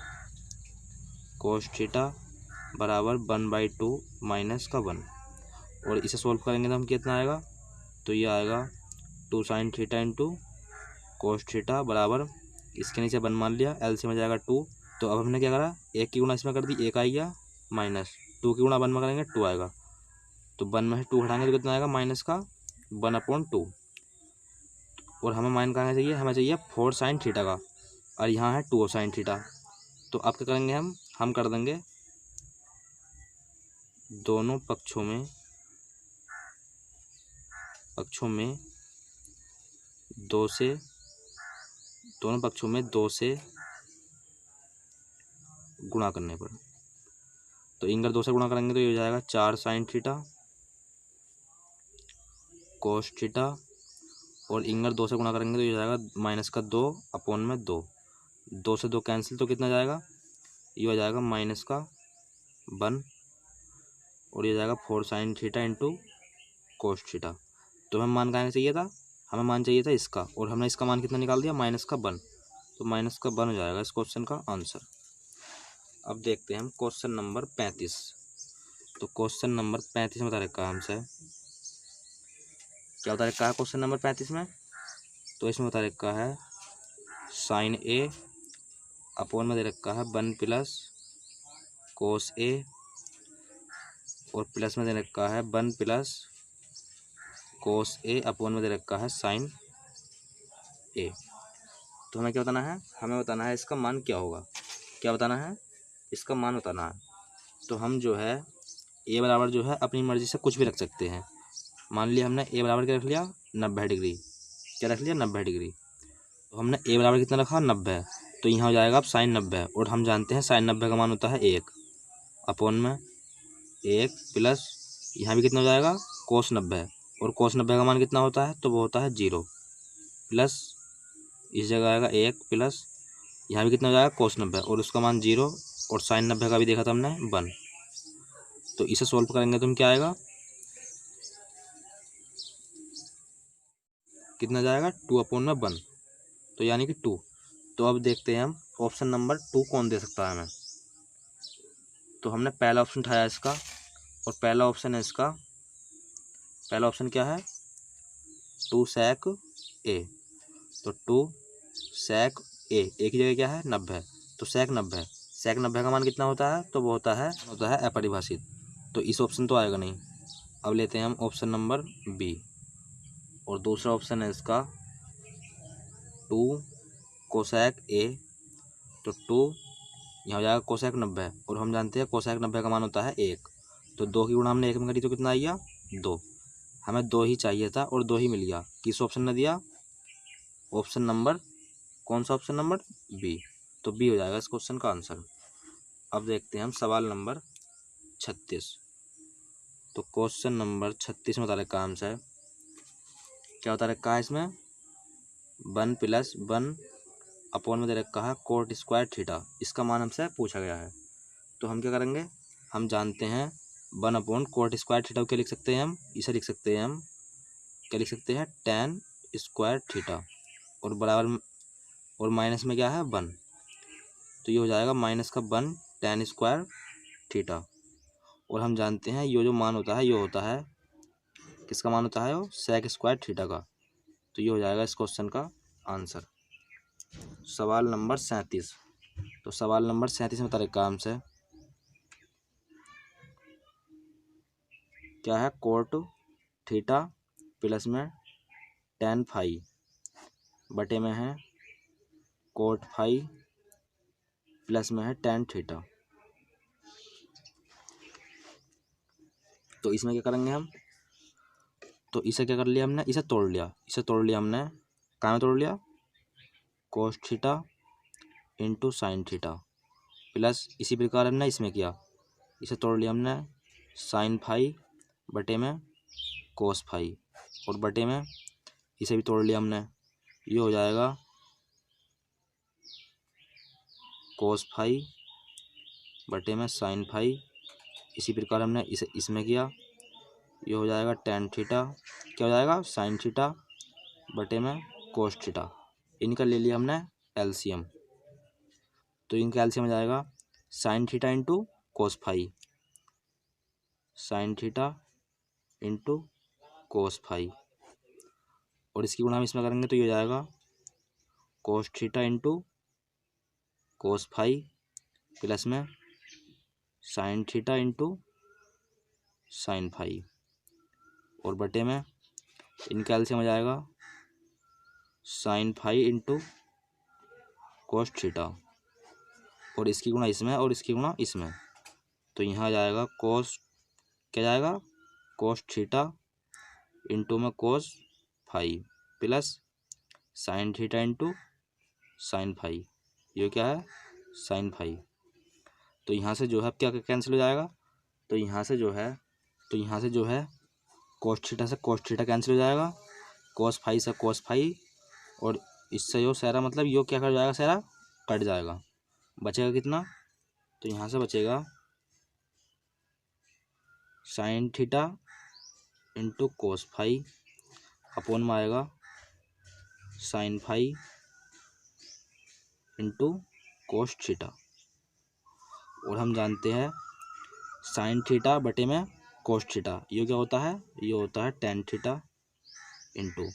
cos theta बराबर 1/2 माइनस का 1। और इसे सोल्व करेंगे तो हम कितना आएगा? तो ये आएगा 2 sine theta into cos theta बराबर, इसके नीचे 1 मान लिया, एलसीएम में जाएगा 2। तो अब हमने क्या करा? 1 की गुणा इसमें कर दी, 1 आएगा, माइनस 2 की गुणा 1 में करेंगे 2 आएगा। तो 1 में 2 हटाएंगे तो कितना आएगा? माइनस का 1/2। और हमें मान कहाँ चाहिए? हमें चाहिए 4 साइन थीटा का, और यहाँ है 2 साइन थीटा। तो अब क्या करेंगे हम कर देंगे दोनों पक्षों में 2 से, दोनों पक्षों में 2 से गुणा करने पर। तो इंगर 2 से गुणा करेंगे तो ये हो जाएगा 4 साइन थीटा कोस थीटा, और इंगर 2 से गुणा करेंगे तो ये हो जाएगा माइनस का 2/2। 2 से 2 कैंसिल, तो कितना जाएगा? ये हो जाएगा माइनस का 1, और ये जाएगा 4 sign theta into cos theta. तो हमें मान कहाँ चाहिए था? हमें मान चाहिए था इसका, और हमने इसका मान कितना निकाल दिया, माइनस का 1। तो माइनस का 1 हो जाएगा इस क्वेश्चन का आंसर। अब देखते हैं हम क्वेश्चन नंबर 35। तो क्वेश्चन नंबर 35 में बता रखा है हमसे, क्या बता रखा है क्वेश्चन नंबर 35 में, तो इसमें बता रखा है साइन ए अपॉन में दे रखा है 1 प्लस कोस ए, और प्लस में दे रखा है 1 प्लस कोस ए अपॉन में दे रखा है साइन ए। तो हमें क्या बताना है, हमें बताना है इसका मान क्या होगा, क्या बताना है, इसका मान बताना है। तो हम जो है ए बराबर जो है अपनी मर्जी से कुछ भी रख सकते हैं। मान लिया हमने ए बराबर क्या रख लिया, 90 डिग्री, क्या रख लिया, 90 डिग्री। तो हमने ए बराबर कितना रखा, 90। तो यहाँ हो जाएगा अब साइन 90, और हम जानते हैं साइन 90 का मान होता है 1 अपॉन में 1 प्लस यहाँ भी कितना हो जाएगा, कोस 90, और कोस 90 का मान कितना होता है, तो वो होता है 0 प्लस इस जगह आएगा 1 प्लस यहाँ भी कितना हो जाएगा, कोस 90, और उसका मान 0, और साइन 90 का भी देखा था हमने 1। तो इसे सोल्व करेंगे तो हम क्या आएगा, कितना जाएगा, 2 अपॉन में 1, तो यानी कि 2। तो अब देखते हैं हम ऑप्शन नंबर 2 कौन दे सकता है हमें। तो हमने पहला ऑप्शन उठाया इसका, और पहला ऑप्शन है इसका, पहला ऑप्शन क्या है, 2 sec ए। तो 2 sec ए की जगह क्या है, 90। तो sec 90 का मान कितना होता है, तो वो होता है अपरिभाषित। तो इस ऑप्शन तो आएगा नहीं। अब लेते हैं हम ऑप्शन नंबर बी, और दूसरा ऑप्शन है इसका 2 cosec ए। तो 2 यहाँ हो जाएगा कोसेक 90, और हम जानते हैं कोसेक 90 का मान होता है 1। तो 2 की गुणा हमने 1 में करी तो कितना आ गया, 2। हमें 2 ही चाहिए था और 2 ही मिल गया। किस ऑप्शन ने दिया, ऑप्शन नंबर, कौन सा ऑप्शन नंबर, बी। तो बी हो जाएगा इस क्वेश्चन का आंसर। अब देखते हैं हम सवाल नंबर 36। तो क्वेश्चन नंबर 36 में बता रखा है हमसे, क्या बता रखा है इसमें, 1 प्लस 1 अपॉन में दे रखा है कोट स्क्वायर थीटा, इसका मान हमसे पूछा गया है। तो हम क्या करेंगे, हम जानते हैं 1 अपॉन कोट स्क्वायर थीटा को क्या लिख सकते हैं हम, इसे लिख सकते हैं हम, क्या लिख सकते हैं, tan स्क्वायर थीटा, और बराबर और माइनस में क्या है 1। तो ये हो जाएगा माइनस का 1 tan स्क्वायर थीटा। और हम जानते हैं ये जो मान होता है ये होता है, किसका मान होता है, वो सेक स्क्वायर थीटा का। तो ये हो जाएगा इस क्वेश्चन का आंसर। सवाल नंबर 37। तो सवाल नंबर 37 में बता रखा है हमसे, क्या है, कोट थीटा प्लस में tan फाई बटे में है कोट फाई प्लस में है tan थीटा। तो इसमें क्या करेंगे हम, तो इसे क्या कर लिया हमने, इसे तोड़ लिया हमने, कहाँ में तोड़ लिया, कोस theta into sine theta, plus इसी प्रकार हमने इसमें किया, इसे तोड़ लिया हमने, साइन फाई बटे में कोस फाई, और बटे में इसे भी तोड़ लिया हमने, ये हो जाएगा कोस फाई बटे में साइन फाई। इसी प्रकार हमने इसे इसमें किया, ये हो जाएगा tan थीटा, क्या हो जाएगा, साइन थीटा बटे में कोस थीटा। इनका ले लिया हमने एलसीएम, तो इनका एलसीएम हो जाएगा sine theta into cos phi, sine theta into cos phi, और इसकी गुणा हम इसमें करेंगे तो ये हो जाएगा cos theta into cos phi plus में sine theta into sine phi, और बटे में इनका एलसीएम हो जाएगा sine phi into cos theta, और इसकी गुणा इसमें और इसकी गुणा इसमें। तो यहाँ आ जाएगा कोस, क्या जाएगा, कोस थीटा इंटू में cos phi plus sine theta into sine phi, ये क्या है, साइन फाई। तो यहाँ से जो है क्या कैंसिल हो जाएगा, तो यहाँ से जो है कोस थीटा से कोस थीटा कैंसिल हो जाएगा, कोस फाई से कोस फाई, और इससे जो सारा मतलब यो क्या कर जाएगा, सारा कट जाएगा, बचेगा कितना, तो यहाँ से बचेगा sine theta into cos phi upon में आएगा sine phi into cos theta. और हम जानते हैं साइन थीटा बटे में कोस थीटा, ये क्या होता है, ये होता है tan theta into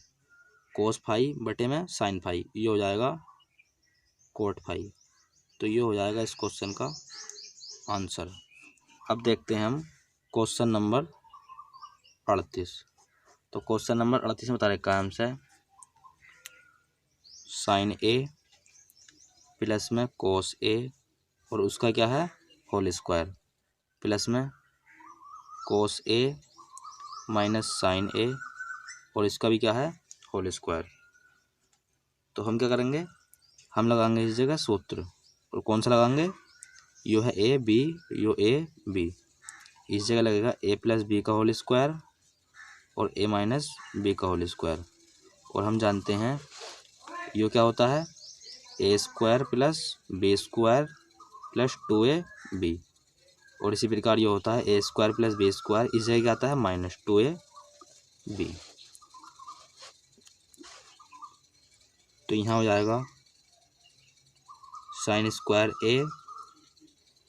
cos phi बटे में साइन फाई, ये हो जाएगा कोट फाई। तो ये हो जाएगा इस क्वेश्चन का आंसर। अब देखते हैं हम क्वेश्चन नंबर 38। तो क्वेश्चन नंबर 38 में बता रखा है हमसे साइन ए प्लस में कोस ए और उसका क्या है होल स्क्वायर प्लस में कोस ए माइनस साइन ए और इसका भी क्या है होल स्क्वायर। तो हम क्या करेंगे, हम लगाएंगे इस जगह सूत्र। और कौन सा लगाएंगे, यो है A B, yo A B, इस जगह लगेगा ए प्लस बी का होल स्क्वायर और ए माइनस बी का होल स्क्वायर। और हम जानते हैं यो क्या होता है A square plus B square plus 2a B. और इसी प्रकार ये होता है A square plus B square, इस जगह क्या आता है माइनस 2a बी। तो यहाँ हो जाएगा साइन स्क्वायर ए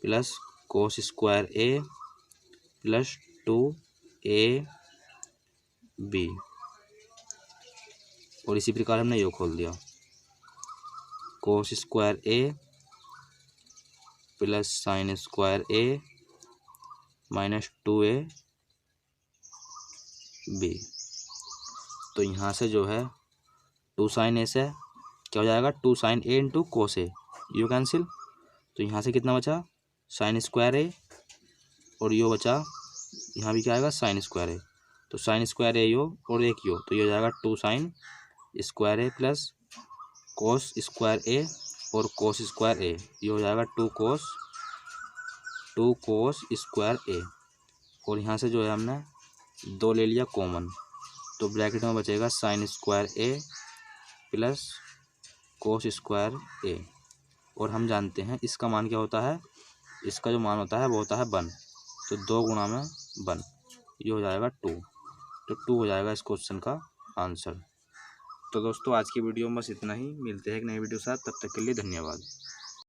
प्लस कोस स्क्वायर ए प्लस 2a बी। और इसी प्रकार हमने यो खोल दिया कोस स्क्वायर ए प्लस साइन स्क्वायर ए माइनस 2a बी। तो यहाँ से जो है 2 साइन ए से क्या हो जाएगा 2 sign A into cos A, yo cancel. तो यहाँ से कितना बचा साइन स्क्वायर ए और यो बचा, यहाँ भी क्या आएगा साइन स्क्वायर ए। तो साइन स्क्वायर ए यो और एक यो, तो ये हो जाएगा 2 साइन स्क्वायर ए प्लस कोस स्क्वायर ए और कोस स्क्वायर ए, ये हो जाएगा 2 कोस स्क्वायर ए। और यहाँ से जो है हमने 2 ले लिया कॉमन, तो ब्रैकेट में बचेगा साइन स्क्वायर ए प्लस कोस स्क्वायर ए। और हम जानते हैं इसका मान क्या होता है, इसका जो मान होता है वो होता है 1, तो 2 गुणा में 1, ये हो जाएगा 2। तो 2 हो जाएगा इस क्वेश्चन का आंसर। तो दोस्तों आज की वीडियो में बस इतना ही, मिलते हैं एक नई वीडियो के साथ, तब तक के लिए धन्यवाद।